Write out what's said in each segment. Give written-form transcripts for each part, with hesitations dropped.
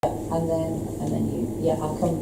And then you, I'll come.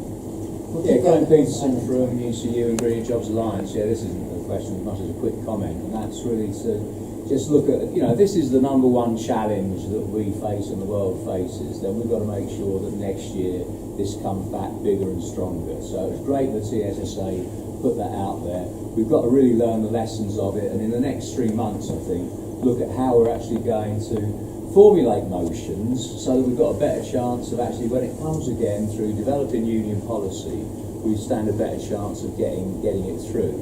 We'll Glenn Peterson from ITUC and Green Jobs Alliance. This isn't a question as much as a quick comment, and that's really to just look at, this is the number one challenge that we face and the world faces. Then we've got to make sure that next year this comes back bigger and stronger. So it's great that TSSA put that out there. We've got to really learn the lessons of it, and in the next 3 months, I think, look at how we're actually going to formulate motions so that we've got a better chance of actually, when it comes again through developing union policy, we stand a better chance of getting it through.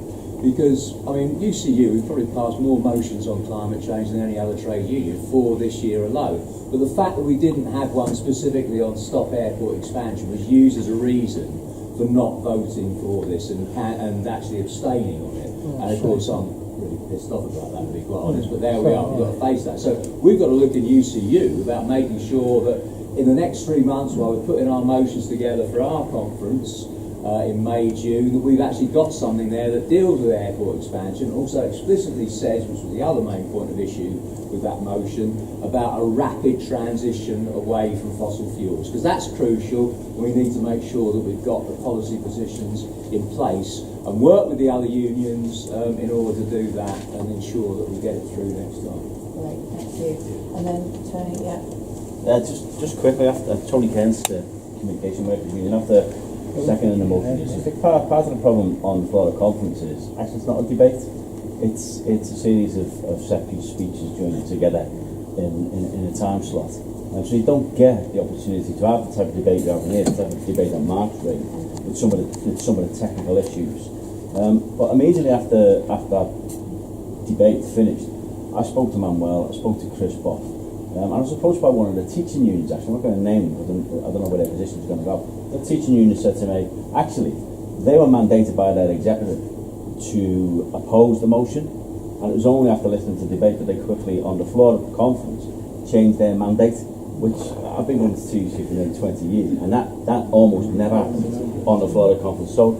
Because, UCU, we've probably passed more motions on climate change than any other trade union for this year alone. But the fact that we didn't have one specifically on stop airport expansion was used as a reason for not voting for this and actually abstaining on it. And of course, I'm really pissed off about that, to be quite honest, but there we are, we've got to face that. So we've got to look at UCU about making sure that in the next 3 months, while we're putting our motions together for our conference in May, June, that we've actually got something there that deals with airport expansion, also explicitly says, which was the other main point of issue with that motion, about a rapid transition away from fossil fuels, because that's crucial. We need to make sure that we've got the policy positions in place and work with the other unions in order to do that and ensure that we get it through next time. Great, thank you. And then Tony, just quickly, after Tony Kent's communication workers union, after second in the motion, I think part of the problem on the Florida conference is actually it's not a debate. It's a series of set piece speeches joined together in a time slot. And so you don't get the opportunity to have the type of debate you're having here, the type of debate that Mark's doing with some of the technical issues. But immediately after that debate finished, I spoke to Manuel, I spoke to Chris Boff, and I was approached by one of the teaching unions, actually. I'm not going to name them, I don't know where their position is going to go. The teaching union said to me, actually, they were mandated by their executive to oppose the motion, and it was only after listening to the debate that they quickly, on the floor of the conference, changed their mandate, which I've been going to ITUC for nearly 20 years, and that almost never happened on the floor of the conference. So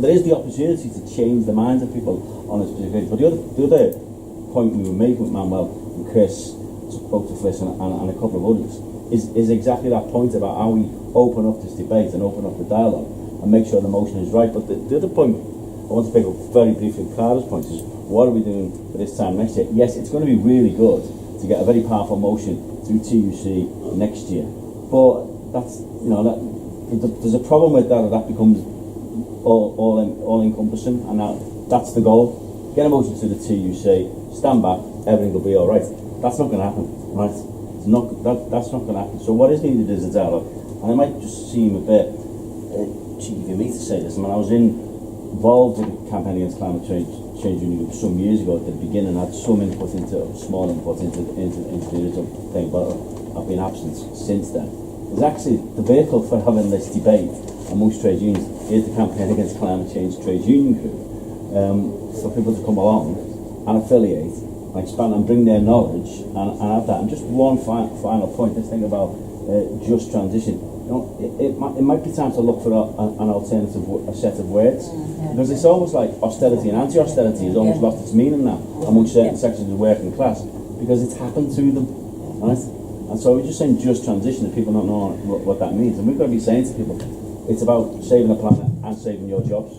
there is the opportunity to change the minds of people on this particular. But the other point we were making with Manuel and Chris, spoke to Fliss and a couple of others, is exactly that point about how we open up this debate and open up the dialogue and make sure the motion is right. But the other point I want to pick up very briefly, Carter's point, is what are we doing for this time next year? Yes, it's going to be really good to get a very powerful motion through TUC next year, but that's there's a problem with that. That becomes all encompassing, and that's the goal. Get a motion to the TUC, stand back, everything will be all right. That's not going to happen, right? That's not going to happen. So what is needed is a dialogue, and it might just seem a bit cheeky for me to say this. I was involved in a campaign against climate change some years ago at the beginning. I had some small input into the original thing, but I've been absent since then. It's actually the vehicle for having this debate amongst trade unions is the campaign against climate change trade union group, for people to come along and affiliate, expand and bring their knowledge and have that. And just one final point, this thing about just transition. It might be time to look for an alternative, a set of words, because it's almost like austerity and anti-austerity has almost lost its meaning now among certain sections of the working class because it's happened to them, right? And so we're just saying just transition, and people don't know what that means. And we've got to be saying to people, it's about saving the planet and saving your jobs.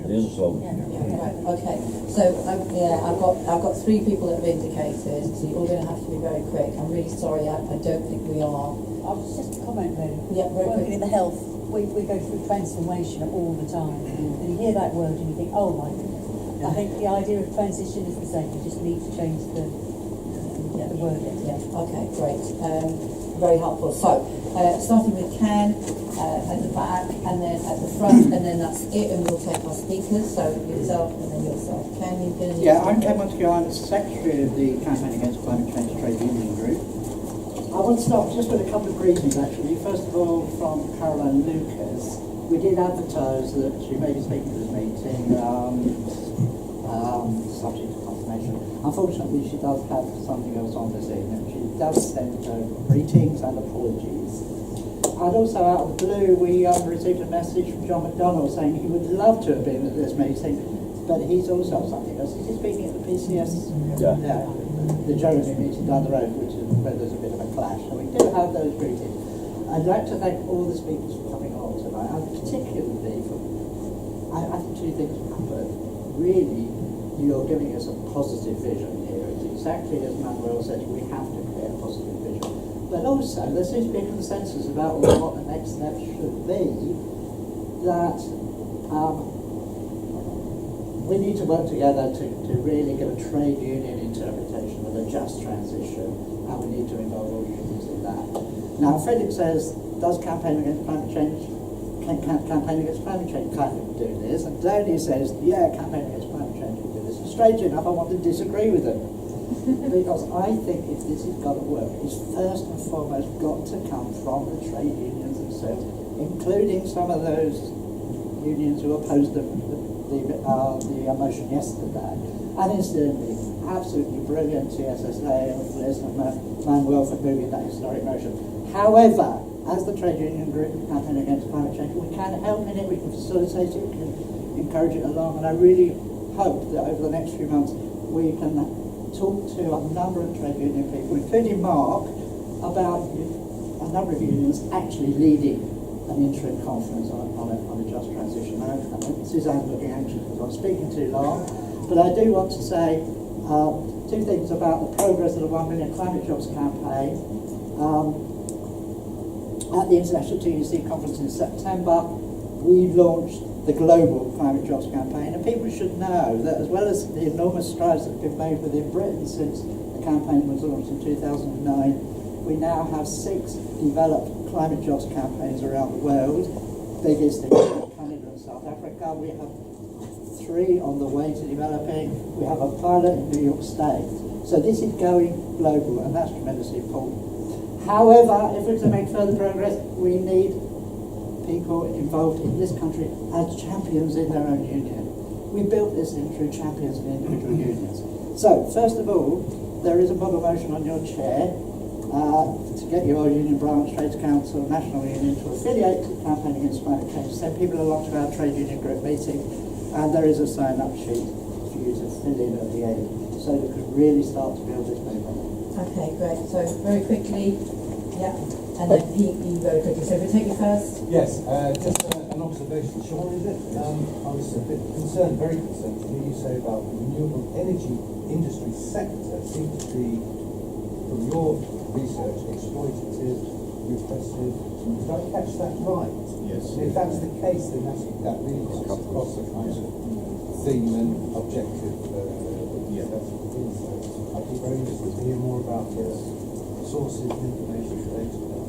It is a slogan. Right, okay. So I've got 3 people that have indicated, so you're all going to have to be very quick. I'm really sorry, I don't think we are. I was just a comment really. Yeah, very Working quick. in the health, we go through transformation all the time, and you hear that word and you think, oh my goodness. I think the idea of transition is the same. You just need to change the wording. Yeah. Okay, great. Very helpful. So, starting with Ken at the back, and then at the front, and then that's it, and we'll take our speakers. So yourself, and then yourself. Ken, you're going to. Yeah, I'm Ken Montague. I'm the secretary of the Campaign Against Climate Change Trade Union Group. I want to start just with a couple of greetings, actually. First of all, from Caroline Lucas. We did advertise that she may be speaking to this meeting, subject to confirmation. Unfortunately, she does have something else on this evening. She does send greetings and apologies. And also, out of the blue, we received a message from John McDonnell saying he would love to have been at this meeting, but he's also something else. Is he speaking at the PCS? The Jeremy meeting down the road, which is where there's a bit of a clash. So we do have those greetings. I'd like to thank all the speakers for coming on tonight, and particularly for, I think two things have happened. Really, you're giving us a positive vision here. It's exactly as Manuel said, we have to create a positive vision. But also, there seems to be a consensus about what the next step should be, that we need to work together to really get a trade union interpretation of a just transition, and we need to involve all unions in that. Now, Frederick says, does campaign against climate change, can campaign against climate change kind of do this? And Tony says, yeah, campaign against climate change can do this. And strangely enough, I want to disagree with them. Because I think if this has got to work, it's first and foremost got to come from the trade unions themselves, including some of those unions who opposed the motion yesterday. And incidentally, absolutely brilliant TSSA and Liz and Manuel for moving that historic motion. However, as the trade union group campaign against climate change, we can help in it, we can facilitate it, we can encourage it along, and I really hope that over the next few months we can talk to a number of trade union people, including Mark, about a number of unions actually leading an interim conference on a just transition. Suzanne's looking anxious because I'm speaking too long, but I do want to say two things about the progress of the 1 Million Climate Jobs campaign. At the International ITUC conference in September, we launched the global climate jobs campaign, and people should know that as well as the enormous strides that have been made within Britain since the campaign was launched in 2009, we now have 6 developed climate jobs campaigns around the world, biggest in Canada and South Africa. We have 3 on the way to developing. We have a pilot in New York State. So this is going global, and that's tremendously important. However, if we're to make further progress, we need people involved in this country as champions in their own union. We built this in through champions in individual unions. So, first of all, there is a model motion on your chair to get your union branch, Trades Council, National Union to affiliate to the campaign against climate change, send people along to our trade union group meeting, and there is a sign-up sheet for you to fill in at the end, so we can really start to build this movement. Okay, great. So very quickly, yeah, and then Pete, you very quickly. So we take you first. Yes, just an observation. Sean, is it? I was a bit concerned, very concerned, to hear you say about the renewable energy industry sector seems to be, from your research, exploitative, repressive. Did I catch that right? Yes. And if that's the case, then that really cuts across the kind of theme and objective. I'd be very interested to hear more about sources and information related to that.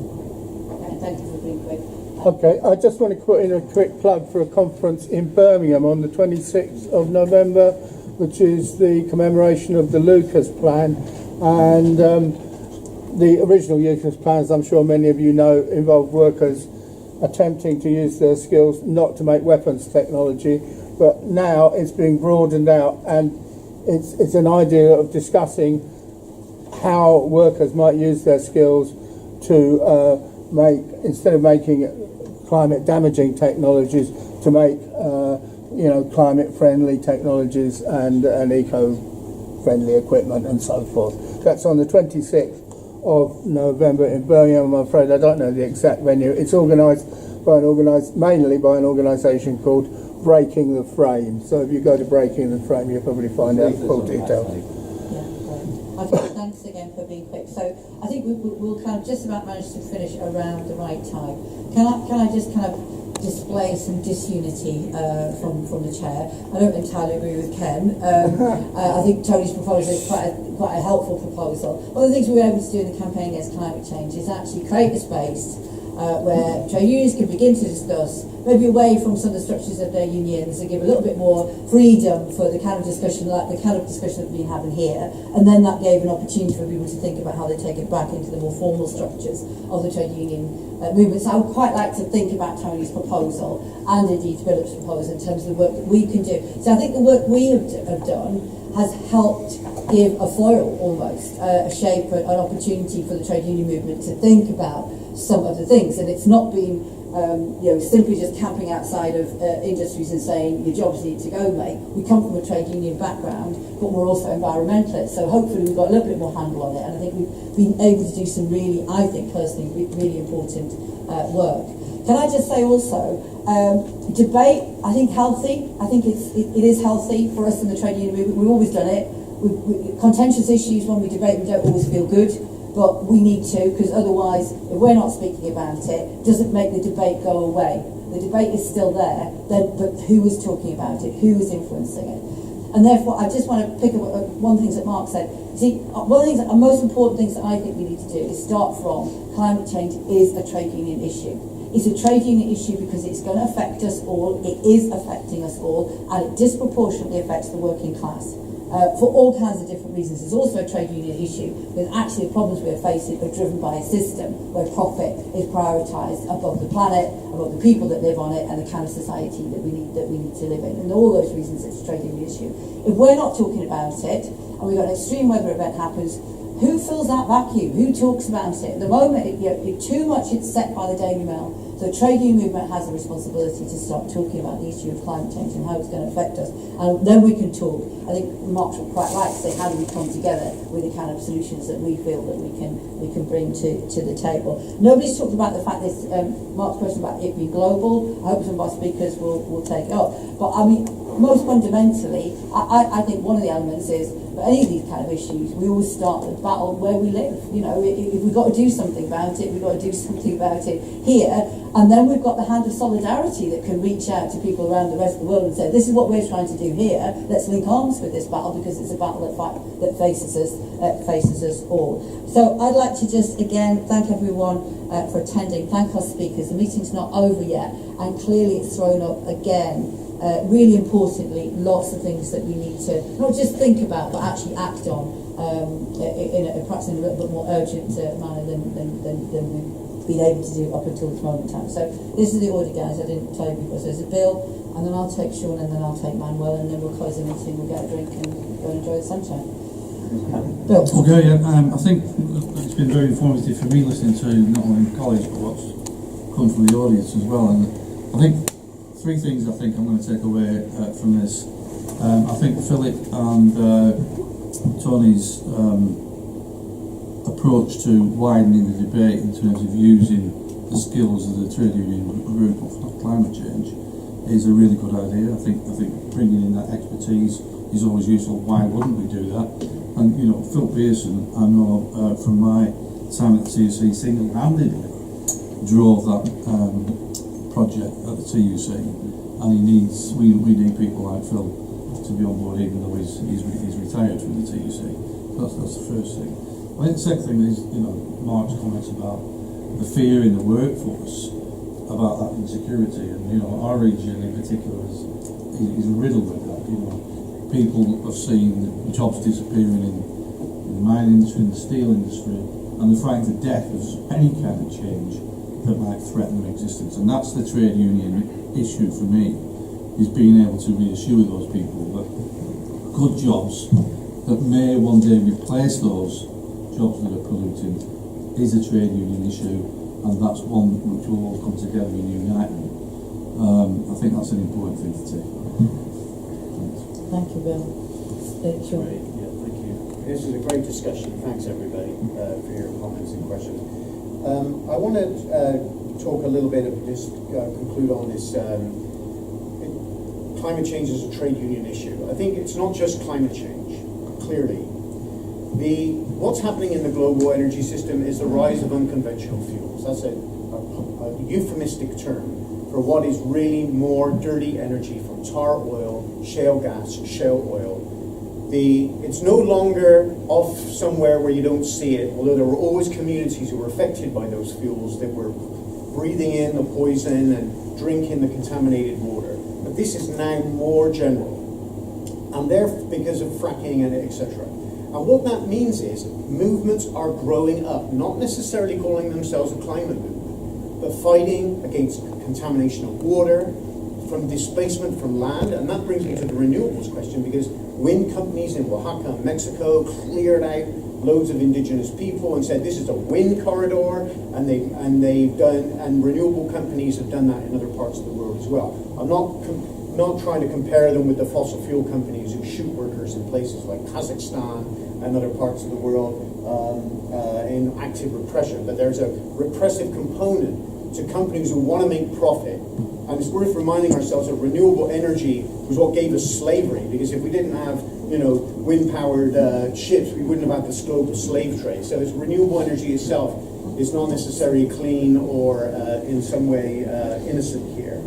Okay, thank you for being quick. Okay, I just want to put in a quick plug for a conference in Birmingham on the 26th of November, which is the commemoration of the Lucas Plan. And the original Lucas plans, I'm sure many of you know, involved workers attempting to use their skills not to make weapons technology, but now it's being broadened out, and it's an idea of discussing how workers might use their skills to make, instead of making climate damaging technologies, to make climate friendly technologies and eco friendly equipment and so forth. That's on the 26th of November in Birmingham. I'm afraid I don't know the exact venue. It's organised mainly by an organisation called Breaking the Frame. So if you go to Breaking the Frame, you'll probably find out full details. Okay, thanks again for being quick. So I think we'll kind of just about manage to finish around the right time. Can I just kind of display some disunity from the chair? I don't entirely agree with Ken. I think Tony's proposal is quite a helpful proposal. One of the things we were able to do in the campaign against climate change is actually create a space where trade unions can begin to discuss, maybe away from some of the structures of their unions, and give a little bit more freedom for the kind of discussion, like the kind of discussion that we've been having here. And then that gave an opportunity for people to think about how they take it back into the more formal structures of the trade union movement. So I would quite like to think about Tony's proposal and indeed Philip's proposal in terms of the work that we can do. So I think the work we have done has helped give a foil almost, a shape, an opportunity for the trade union movement to think about some of the things, and it's not been simply just camping outside of industries and saying your jobs need to go, mate. We come from a trade union background, but we're also environmentalists, so hopefully we've got a little bit more handle on it, and I think we've been able to do some really, I think personally, really important work. Can I just say also, debate, I think healthy. I think it is healthy for us in the trade union movement. We've always done it. Contentious issues, when we debate, we don't always feel good, but we need to, because otherwise, if we're not speaking about it, it doesn't make the debate go away. The debate is still there, but who is talking about it? Who is influencing it? And therefore, I just want to pick up one thing that Mark said. See, one of the things, the most important things that I think we need to do is start from climate change is a trade union issue. It's a trade union issue because it's going to affect us all, it is affecting us all, and it disproportionately affects the working class. For all kinds of different reasons. It's also a trade union issue, because actually the problems we're facing are driven by a system where profit is prioritised above the planet, above the people that live on it, and the kind of society that we need to live in. And all those reasons it's a trade union issue. If we're not talking about it, and we've got an extreme weather event happens, who fills that vacuum? Who talks about it? At the moment, too much it's set by the Daily Mail. So the trade union movement has a responsibility to start talking about the issue of climate change and how it's going to affect us. And then we can talk. I think Mark's quite right to say, how do we come together with the kind of solutions that we feel that we can bring to the table. Nobody's talked about the fact that Mark's question about it being global. I hope some of our speakers will take it up. But I mean, most fundamentally, I think one of the elements is, for any of these kind of issues, we always start the battle where we live. If we've got to do something about it, we've got to do something about it here. And then we've got the hand of solidarity that can reach out to people around the rest of the world and say, this is what we're trying to do here. Let's link arms with this battle, because it's a battle that faces us all. So I'd like to just again thank everyone for attending. Thank our speakers. The meeting's not over yet, and clearly it's thrown up again. Really importantly, lots of things that we need to not just think about, but actually act on perhaps in a little bit more urgent manner than we've been able to do up until this moment in time. So this is the order, guys. I didn't tell you before. So there's a Bill, and then I'll take Sean, and then I'll take Manuel, and then we'll close the meeting, we'll get a drink and go and enjoy the sunshine. Bill. Okay, I think it's been very informative for me listening to not only colleagues but what's come from the audience as well. And I think three things I'm going to take away from this. I think Philip and Tony's approach to widening the debate in terms of using the skills of the trade union group of climate change is a really good idea. I think bringing in that expertise is always useful. Why wouldn't we do that? And Phil Pearson, I know from my time at the TUC, single-handedly drove that project at the TUC, and we need people like Phil to be on board, even though he's retired from the TUC. That's the first thing. I think the second thing is Mark's comments about the fear in the workforce about that insecurity, and our region in particular is riddled with that. People have seen jobs disappearing in the mining industry, in the steel industry, and they're frightened to death of any kind of change that might threaten their existence. And that's the trade union issue for me, is being able to reassure those people that good jobs that may one day replace those jobs that are polluting is a trade union issue, and that's one which will all come together and unite. I think that's an important thing to take. Thank you, Bill. Sure. Great. Yeah, thank you. This is a great discussion. Thanks everybody for your comments and questions. I want to talk a little bit, just conclude on this. Climate change is a trade union issue. I think it's not just climate change, clearly. What's happening in the global energy system is the rise of unconventional fuels. That's a euphemistic term for what is really more dirty energy from tar oil, shale gas, shale oil. It's no longer off somewhere where you don't see it, although there were always communities who were affected by those fuels that were breathing in the poison and drinking the contaminated water. But this is now more general, and because of fracking and etc. And what that means is movements are growing up, not necessarily calling themselves a climate movement, but fighting against contamination of water, from displacement from land. And that brings me to the renewables question, because wind companies in Oaxaca, Mexico, cleared out loads of indigenous people and said this is a wind corridor, and renewable companies have done that in other parts of the world as well. I'm not trying to compare them with the fossil fuel companies who shoot workers in places like Kazakhstan and other parts of the world in active repression, but there's a repressive component to companies who want to make profit. And it's worth reminding ourselves that renewable energy was what gave us slavery, because if we didn't have, wind-powered ships, we wouldn't have had this global slave trade. So it's renewable energy itself is not necessarily clean or in some way innocent here.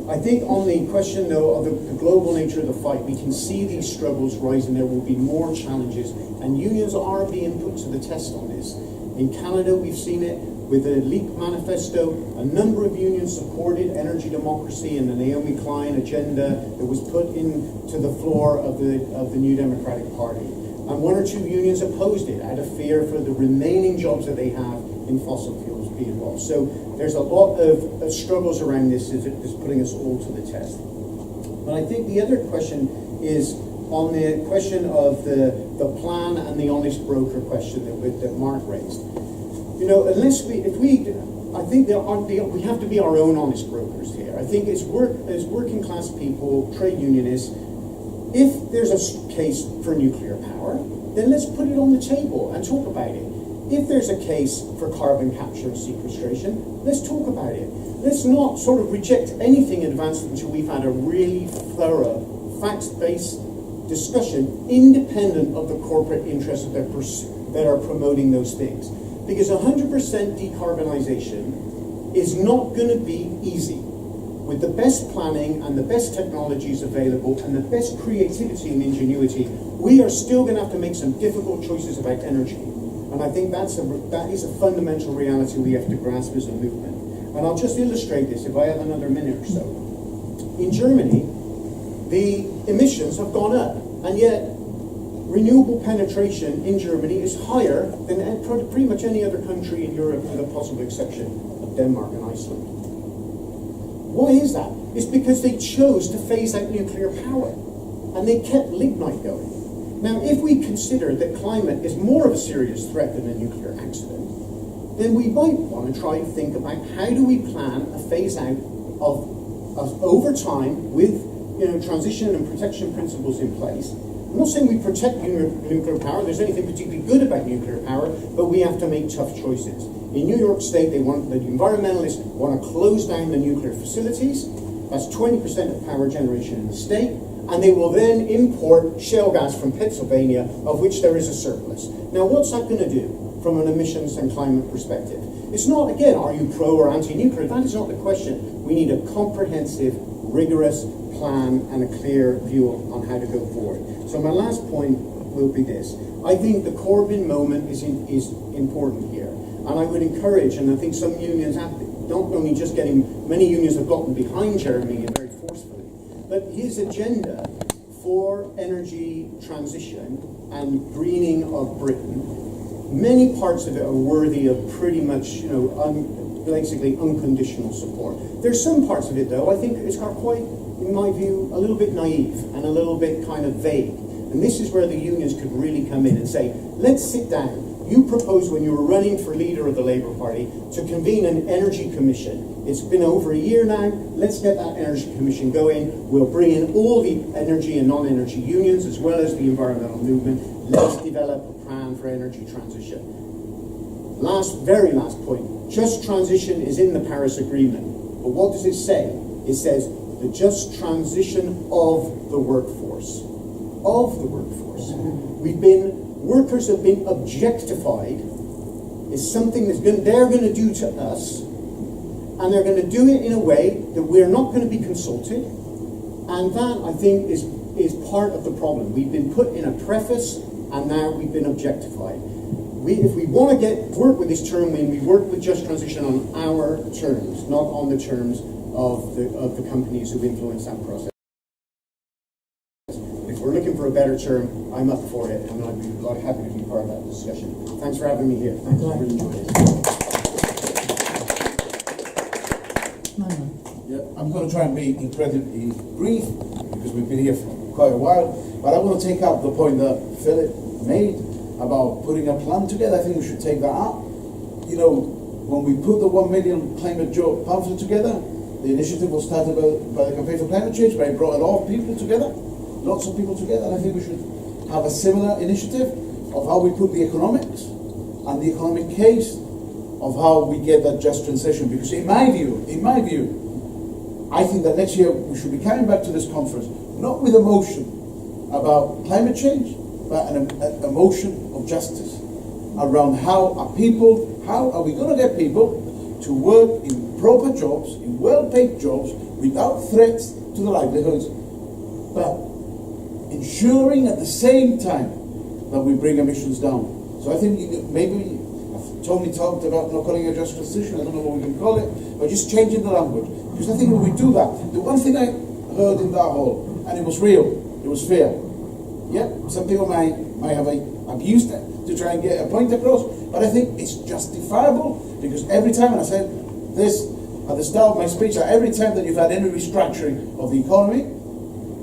I think on the question, though, of the global nature of the fight, we can see these struggles rise, and there will be more challenges, and unions are being put to the test on this. In Canada, we've seen it with the LEAP manifesto. A number of unions supported energy democracy and the Naomi Klein agenda that was put into the floor of the New Democratic Party. And one or two unions opposed it out of fear for the remaining jobs that they have in fossil fuels being lost. So there's a lot of struggles around this is putting us all to the test. But I think the other question is on the question of the plan and the honest broker question that Mark raised. I think we have to be our own honest brokers here. I think as working class people, trade unionists, if there's a case for nuclear power, then let's put it on the table and talk about it. If there's a case for carbon capture and sequestration, let's talk about it. Let's not sort of reject anything in advance until we've had a really thorough, facts-based discussion independent of the corporate interests that are promoting those things. Because 100% decarbonisation is not going to be easy. With the best planning and the best technologies available and the best creativity and ingenuity, we are still going to have to make some difficult choices about energy. And I think that is a fundamental reality we have to grasp as a movement. And I'll just illustrate this if I have another minute or so. In Germany, the emissions have gone up, and yet renewable penetration in Germany is higher than pretty much any other country in Europe, with a possible exception of Denmark and Iceland. Why is that? It's because they chose to phase out nuclear power, and they kept lignite going. Now, if we consider that climate is more of a serious threat than a nuclear accident, then we might want to try and think about how do we plan a phase out of over time with transition and protection principles in place. I'm not saying we protect nuclear power, there's anything particularly good about nuclear power, but we have to make tough choices. In New York State, the environmentalists want to close down the nuclear facilities. That's 20% of power generation in the state. And they will then import shale gas from Pennsylvania, of which there is a surplus. Now, what's that going to do from an emissions and climate perspective? It's not, again, are you pro or anti-nuclear? That is not the question. We need a comprehensive, rigorous plan and a clear view on how to go forward. So my last point will be this. I think the Corbyn moment is important here. And I would encourage, and I think some unions have, many unions have gotten behind Jeremy very forcefully, but his agenda for energy transition and greening of Britain, many parts of it are worthy of pretty much, basically unconditional support. There's some parts of it, though, I think it's got quite, in my view, a little bit naive and a little bit kind of vague. And this is where the unions could really come in and say, let's sit down. You proposed when you were running for leader of the Labour Party to convene an energy commission. It's been over a year now. Let's get that energy commission going. We'll bring in all the energy and non-energy unions as well as the environmental movement. Let's develop a plan for energy transition. Very last point. Just transition is in the Paris Agreement. But what does it say? It says the just transition of the workforce. Of the workforce. Workers have been objectified is something they're going to do to us, and they're going to do it in a way that we're not going to be consulted, and that, I think, is part of the problem. We've been put in a preface, and now we've been objectified. If we want to work with this term, we work with just transition on our terms, not on the terms of the companies who influence that process. If we're looking for a better term, I'm up for it, and I'd be happy to be part of that discussion. Thanks for having me here. Thanks for enjoying it. Yeah, I'm going to try and be incredibly brief because we've been here for quite a while, but I want to take up the point that Philip made about putting a plan together. I think we should take that out. You know, when we put the 1 million climate job pamphlet together, the initiative was started by the Campaign for Climate Change, but it brought a lot of people together, lots of people together, and I think we should have a similar initiative of how we put the economics and the economic case of how we get that just transition. Because in my view, I think that next year we should be coming back to this conference, not with a motion about climate change, but a motion of justice around how are we going to get people to work in proper jobs, in well-paid jobs, without threats to their livelihoods, but ensuring at the same time that we bring emissions down. So I think maybe Tony talked about not calling it a just transition, I don't know what we can call it, but just changing the language. Because I think when we do that, the one thing I heard in that hall, and it was real, it was fear. Yeah, some people might have abused it to try and get a point across, but I think it's justifiable, because every time, and I said this at the start of my speech, that every time that you've had any restructuring of the economy,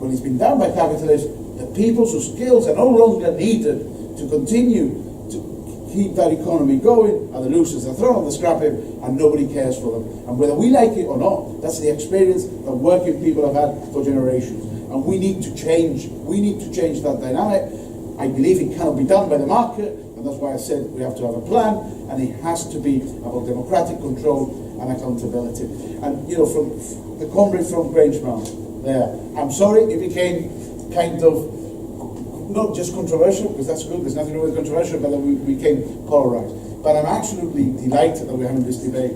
when it's been done by capitalists, the people whose skills are no longer needed to continue to keep that economy going are the losers. They're thrown on the scrap heap and nobody cares for them. And whether we like it or not, that's the experience that working people have had for generations. And we need to change that dynamic. I believe it cannot be done by the market, and that's why I said we have to have a plan, and it has to be about democratic control and accountability. And you know, from the comrade from Grangemount there, I'm sorry it became kind of not just controversial, because that's good, there's nothing wrong with controversial, but that we became polarized. But I'm absolutely delighted that we're having this debate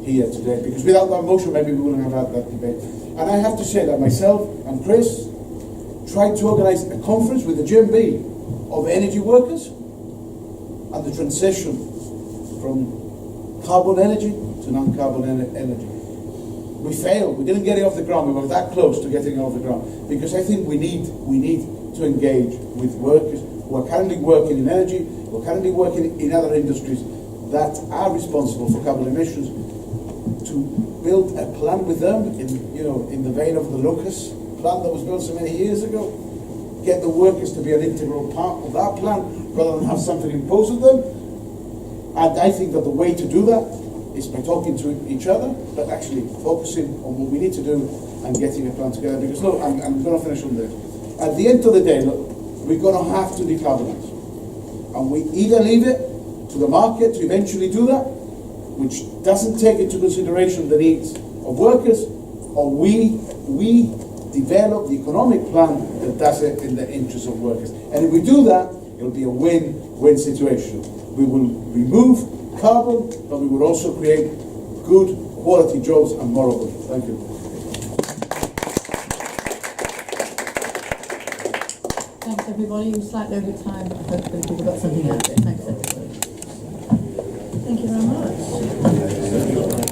here today, because without that motion maybe we wouldn't have had that debate. And I have to say that myself and Chris tried to organize a conference with the GMB of energy workers and the transition from carbon energy to non-carbon energy. We failed. We didn't get it off the ground. We were that close to getting it off the ground, because I think we need to engage with workers who are currently working in energy, who are currently working in other industries that are responsible for carbon emissions, to build a plan with them in the vein of the Lucas plan that was built so many years ago. Get the workers to be an integral part of that plan rather than have something imposed on them. And I think that the way to do that is by talking to each other, but actually focusing on what we need to do and getting a plan together. Because look, I'm going to finish on this. At the end of the day, look, we're going to have to decarbonize. And we either leave it to the market to eventually do that, which doesn't take into consideration the needs of workers, or we develop the economic plan that does it in the interest of workers. And if we do that, it'll be a win-win situation. We will remove carbon, but we will also create good quality jobs and more of them. Thank you. Thanks everybody. We're slightly over time, but hopefully people got something out of it. Thanks everybody. Thank you very much.